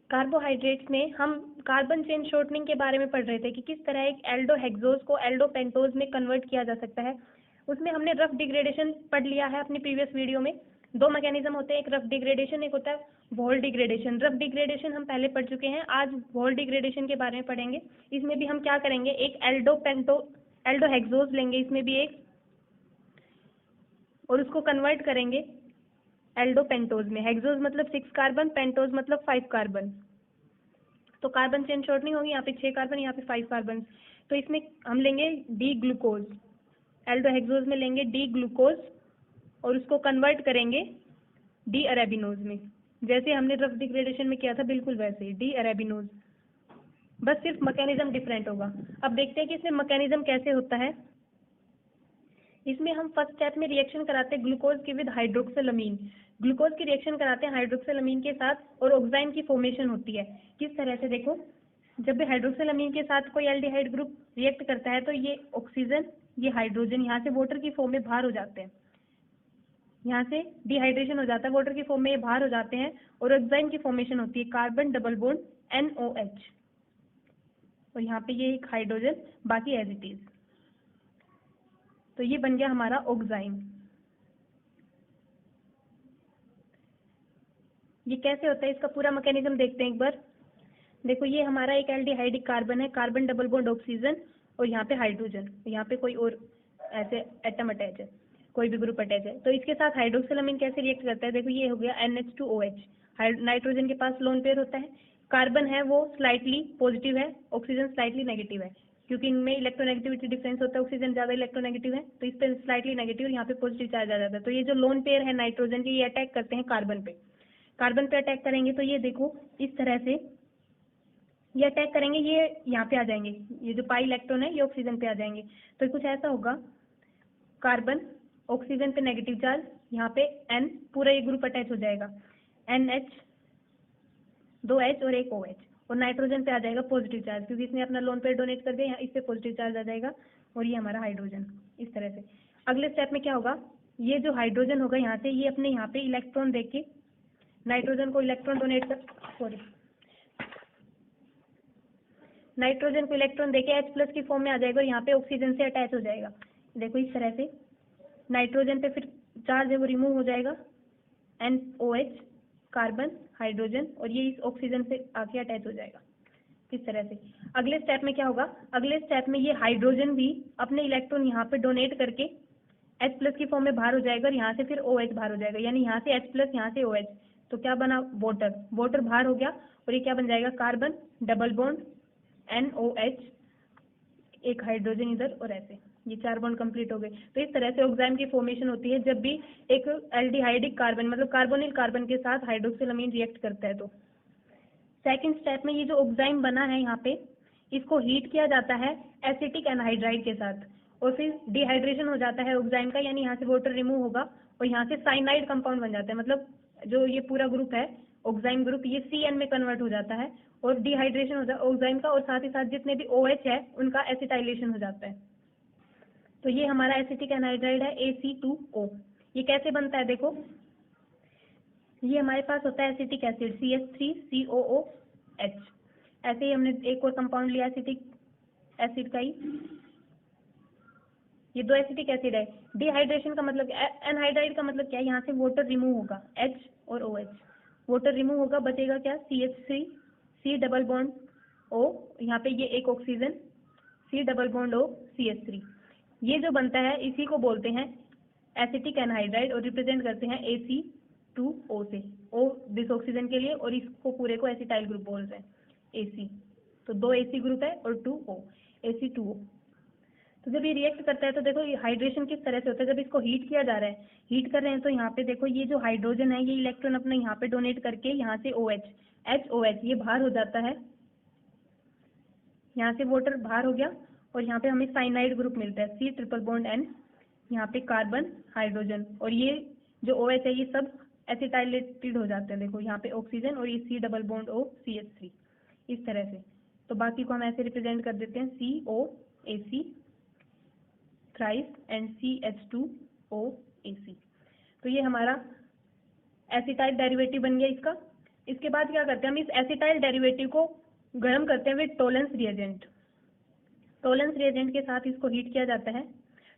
Carbohydrates में हम carbon chain shortening के बारे में पढ़ रहे थे कि किस तरह एक एल्डोहेक्सोज को एल्डोपेंटोज में कन्वर्ट किया जा सकता है। उसमें हमने रफ डिग्रेडेशन पढ़ लिया है अपनी प्रीवियस वीडियो में। दो मैकेनिज्म होते हैं, एक रफ डिग्रेडेशन, एक होता है वॉल डिग्रेडेशन। रफ डिग्रेडेशन हम पहले पढ़ चुके हैं, आज वॉल डिग्रेडेशन के बारे में पढ़ेंगे। इसमें भी हम क्या करेंगे, एक एल्डोहेक्सोज लेंगे इसमें भी एक, और उसको कन्वर्ट करेंगे एल्डोपेंटोज में। हेक्सोज मतलब 6 कार्बन, पेंटोज मतलब 5 कार्बन। तो कार्बन चेन शॉर्टनिंग होगी, यहाँ पे 6 कार्बन, यहाँ पे 5 कार्बन। तो इसमें हम लेंगे डी ग्लूकोज, एल्डोहेक्सोज में लेंगे डी ग्लूकोज और उसको कन्वर्ट करेंगे डी अरेबिनोज में, जैसे हमने रफ डिग्रेडेशन में किया था बिल्कुल वैसे ही डी अरेबिनोज, बस सिर्फ मैकेनिज्म डिफरेंट होगा। अब देखते हैं कि इसमें मैकेनिज्म कैसे होता है। इसमें हम फर्स्ट स्टेप में रिएक्शन कराते हैं ग्लूकोज की विद हाइड्रोक्सिलअमीन। ग्लूकोज की रिएक्शन कराते हैं हाइड्रोक्सिलअमीन के साथ और ऑक्साइन की फॉर्मेशन होती है। किस तरह से देखो, जब भी हाइड्रोक्सिलअमीन के साथ कोई एल्डिहाइड ग्रुप रिएक्ट करता है तो ये ऑक्सीजन, ये हाइड्रोजन यहाँ से वाटर की फॉर्म में बाहर हो जाते हैं, यहाँ से डिहाइड्रेशन हो जाता है, वाटर की फॉर्म में ये बाहर हो जाते हैं और ऑक्साइन की फॉर्मेशन होती है, कार्बन डबल बॉन्ड NOH, और यहाँ पे ये एक हाइड्रोजन, बाकी एज इट इज। तो ये बन गया हमारा ऑक्साइन। ये कैसे होता है, इसका पूरा मैकेनिज्म देखते हैं एक बार। देखो ये हमारा एक एल्डिहाइडिक कार्बन है, कार्बन डबल बॉन्ड ऑक्सीजन और यहाँ पे हाइड्रोजन, यहाँ पे कोई और ऐसे एटम अटैच है, कोई भी ग्रुप अटैच है। तो इसके साथ हाइड्रोक्सिलअमीन कैसे रिएक्ट करता है, देखो ये हो गया NH2OH, नाइट्रोजन के पास लोन पेयर होता है, कार्बन है वो स्लाइटली पॉजिटिव है, ऑक्सीजन स्लाइटली नेगेटिव है, क्योंकि इनमें इलेक्ट्रोनेगेटिविटी डिफरेंस होता है, ऑक्सीजन ज्यादा इलेक्ट्रोनेगेटिव है तो इस पे स्लाइटली नेगेटिव और यहाँ पे पॉजिटिव चार्ज आ जाता है। तो ये जो लोन पेयर है नाइट्रोजन के, ये अटैक करते हैं कार्बन पे। कार्बन पे अटैक करेंगे तो ये देखो इस तरह से ये अटैक करेंगे, ये यहाँ पे आ जाएंगे, ये जो पाई इलेक्ट्रॉन है ये ऑक्सीजन पे आ जाएंगे। तो कुछ ऐसा होगा, कार्बन ऑक्सीजन पे नेगेटिव चार्ज, यहाँ पे N पूरा ये ग्रुप अटैच हो जाएगा, NH 2H और एक OH, और नाइट्रोजन पे आ जाएगा पॉजिटिव चार्ज, क्योंकि इसने अपना लोन पेयर डोनेट कर दिया, यहाँ इस पे पॉजिटिव चार्ज आ जाएगा और ये हमारा हाइड्रोजन इस तरह से। अगले स्टेप में क्या होगा, ये जो हाइड्रोजन होगा यहाँ से, ये अपने यहाँ पे इलेक्ट्रॉन देके नाइट्रोजन को इलेक्ट्रॉन डोनेट कर, सॉरी, नाइट्रोजन को इलेक्ट्रॉन देके H+ की फॉर्म में आ जाएगा और यहाँ पे ऑक्सीजन से अटैच हो जाएगा। देखो इस तरह से नाइट्रोजन पे फिर चार्ज है वो रिमूव हो जाएगा, NOH, कार्बन, हाइड्रोजन, और ये इस ऑक्सीजन से आके अटैच हो जाएगा इस तरह से। अगले स्टेप में क्या होगा, अगले स्टेप में ये हाइड्रोजन भी अपने इलेक्ट्रॉन यहाँ पे डोनेट करके H+ की फॉर्म में बाहर हो जाएगा और यहाँ से फिर OH बाहर हो जाएगा, यानी यहाँ से H+, यहाँ से OH, तो क्या बना, वाटर, वाटर बाहर हो गया और ये क्या बन जाएगा, कार्बन डबल बॉन्ड NOH, एक हाइड्रोजन इधर, और ऐसे ये 4 बॉन्ड कंप्लीट हो गए। तो इस तरह से ऑक्साइन की फॉर्मेशन होती है जब भी एक एल्डिहाइडिक कार्बन मतलब कार्बोनिल कार्बन के साथ हाइड्रोक्सिलअमीन रिएक्ट करता है। तो सेकंड स्टेप में ये जो ऑक्साइन बना है यहाँ पे, इसको हीट किया जाता है एसिटिक एनहाइड्राइड के साथ और फिर डिहाइड्रेशन हो जाता है ऑक्साइन का, यानी यहाँ से वाटर रिमूव होगा और यहाँ से साइनाइड कंपाउंड बन जाता है, मतलब जो ये पूरा ग्रुप है ऑक्साइन ग्रुप, ये CN में कन्वर्ट हो जाता है और डिहाइड्रेशन हो जाता है ऑक्साइन का, और साथ ही साथ जितने भी OH है उनका एसिटाइलेशन हो जाता है। तो ये हमारा एसिटिक एनहाइड्राइड है AC2O। ये कैसे बनता है, देखो ये हमारे पास होता है एसिटिक एसिड CH3COOH। ऐसे ही हमने एक और कंपाउंड लिया एसिटिक एसिड का ही, ये 2 एसिटिक एसिड है। डिहाइड्रेशन का मतलब, एनहाइड्राइड का मतलब क्या है, यहाँ से वाटर रिमूव होगा, H और OH, वाटर रिमूव होगा, बचेगा क्या, CH3, C double bond O, यहाँ पे ये एक oxygen, C double bond O, CH3। ये जो बनता है इसी को बोलते हैं एसिटिक एनहाइड्राइड और रिप्रेजेंट करते हैं AC2O से, O दिस ऑक्सीजन के लिए, और इसको पूरे को एसिटाइल ग्रुप बोलते हैं AC। तो 2 AC ग्रुप है और 2 O, AC2O। तो जब ये रिएक्ट करता है तो देखो ये हाइड्रेशन किस तरह से होता है, जब इसको हीट किया जा रहा है, हीट कर रहे हैं तो यहाँ पे देखो ये जो हाइड्रोजन है ये इलेक्ट्रॉन अपने यहाँ पे डोनेट करके यहाँ से OH, HOH ये बाहर हो जाता है, यहाँ से वाटर बाहर हो गया और यहाँ पे हमें साइनाइड ग्रुप मिलता है C ट्रिपल बॉन्ड N, यहाँ पे कार्बन हाइड्रोजन, और ये जो OH है ये सब एसिटाइलेटेड हो जाते हैं, देखो यहाँ पे ऑक्सीजन और ये C double bond O CH3 इस तरह से। तो बाकी को हम ऐसे रिप्रेजेंट कर देते हैं COAC थ्राइस एंड CH2OAC। तो ये हमारा एसिटाइल डेरिवेटिव बन गया इसका। इसके बाद क्या करते हैं हम, इस एसिटाइल डेरिवेटिव को गर्म करते हैं with Tollens reagent. Tollens reagent के साथ इसको हीट किया जाता है।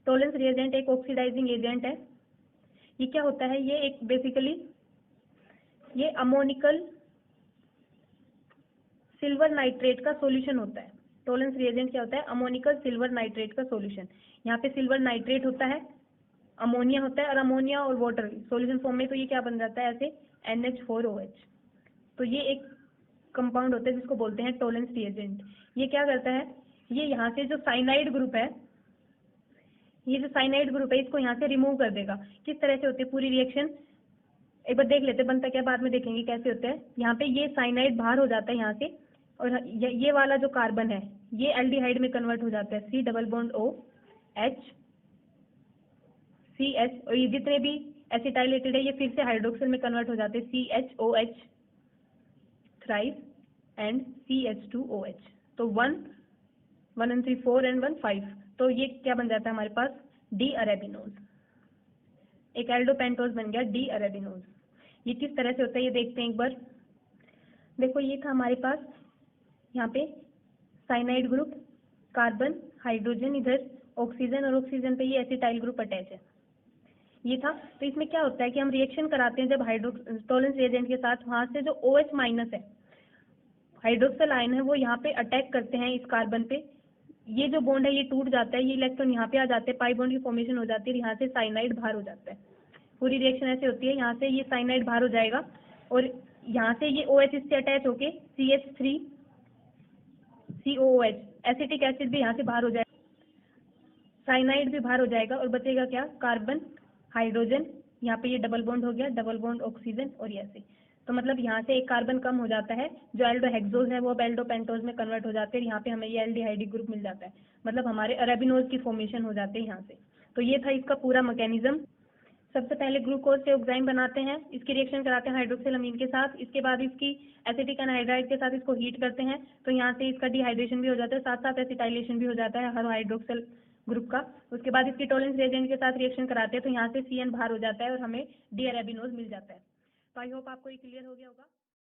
टोलेंस रिएजेंट एक ऑक्सीडाइजिंग एजेंट है। ये क्या होता है, ये एक बेसिकली ये अमोनिकल सिल्वर नाइट्रेट का सॉल्यूशन होता है। टोलेंस रिएजेंट क्या होता है, अमोनिकल सिल्वर नाइट्रेट का सॉल्यूशन। यहाँ पे सिल्वर नाइट्रेट होता है, अमोनिया होता है, और अमोनिया और वाटर सॉल्यूशन फॉर्म में, तो ये क्या बन जाता है ऐसे NH4OH। तो ये एक कंपाउंड होता है जिसको बोलते हैं टोलेंस रिएजेंट। ये क्या करता है, ये यहाँ से जो साइनाइड ग्रुप है, ये जो साइनाइड ग्रुप है इसको यहाँ से रिमूव कर देगा। किस तरह से होती है पूरी रिएक्शन, एक बार देख लेते हैं, बनता क्या बाद में देखेंगे कैसे होता है। यहाँ पे ये साइनाइड बाहर हो जाता है यहाँ से, और ये वाला जो कार्बन है ये एल्डिहाइड में कन्वर्ट हो जाता है, C double bond O H CH, और ये जितने भी एसिटाइलेटेड है ये फिर से हाइड्रोक्सिल में कन्वर्ट हो जाते हैं, CHOH थ्राइस एंड CH2OH। तो 1 1 and 3 4 and 1 5, तो ये क्या बन जाता है हमारे पास, डी अरेबिनोज। एक एल्डोपेंटोज बन गया डी अरेबिनोज। ये किस तरह से होता है ये देखते हैं एक बार। देखो ये था हमारे पास यहाँ पे साइनाइड ग्रुप, कार्बन, हाइड्रोजन, इधर ऑक्सीजन, और ऑक्सीजन पे ये एसिटाइल ग्रुप अटैच है, ये था। तो इसमें क्या होता है कि हम रिएक्शन कराते हैं जब टोलेंस रिएजेंट के साथ, वहाँ से जो OH माइनस है, हाइड्रोक्सिल आयन है, वो यहाँ पे अटैक करते हैं इस कार्बन पे। ये जो बॉन्ड है ये टूट जाता है, ये इलेक्ट्रॉन यहाँ पे आ जाते हैं, पाई बॉन्ड की फॉर्मेशन हो जाती है, यहाँ से साइनाइड बाहर हो जाता है। पूरी रिएक्शन ऐसे होती है, यहाँ से ये साइनाइड बाहर हो जाएगा, और यहाँ से ये OH इससे अटैच होके CH3COOH, एसिटिक एसिड भी यहाँ से बाहर हो जाएगा, साइनाइड भी बाहर हो जाएगा, और बचेगा क्या, कार्बन, हाइड्रोजन, यहाँ पे ये डबल बॉन्ड हो गया, डबल बॉन्ड ऑक्सीजन, और ऐसे। तो मतलब यहाँ से एक कार्बन कम हो जाता है, जो एल्डोहेक्सोज है वो अब एल्डोपेंटोज में कन्वर्ट हो जाते हैं, यहाँ पे हमें ये एल्डिहाइड ग्रुप मिल जाता है, मतलब हमारे अरेबिनोज की फॉर्मेशन हो जाते हैं यहाँ से। तो ये था इसका पूरा मैकेनिज्म। सबसे पहले ग्लूकोज से ऑक्साइन बनाते हैं, इसकी रिएक्शन कराते हैं हाइड्रोक्सिल अमीन के साथ, इसके बाद इसकी एसिटिक एनहाइड्राइड के साथ इसको हीट करते हैं, तो यहाँ से इसका डिहाइड्रेशन भी हो जाता है, साथ साथ एसिटाइलेशन भी हो जाता है हर हाइड्रोक्सिल ग्रुप का। उसके बाद इसकी टोलेंस रिएजेंट के साथ रिएक्शन कराते हैं, तो यहाँ से CN बाहर हो जाता है और हमें डी अरेबिनोज मिल जाता है। तो आई होप आपको ये क्लियर हो गया होगा।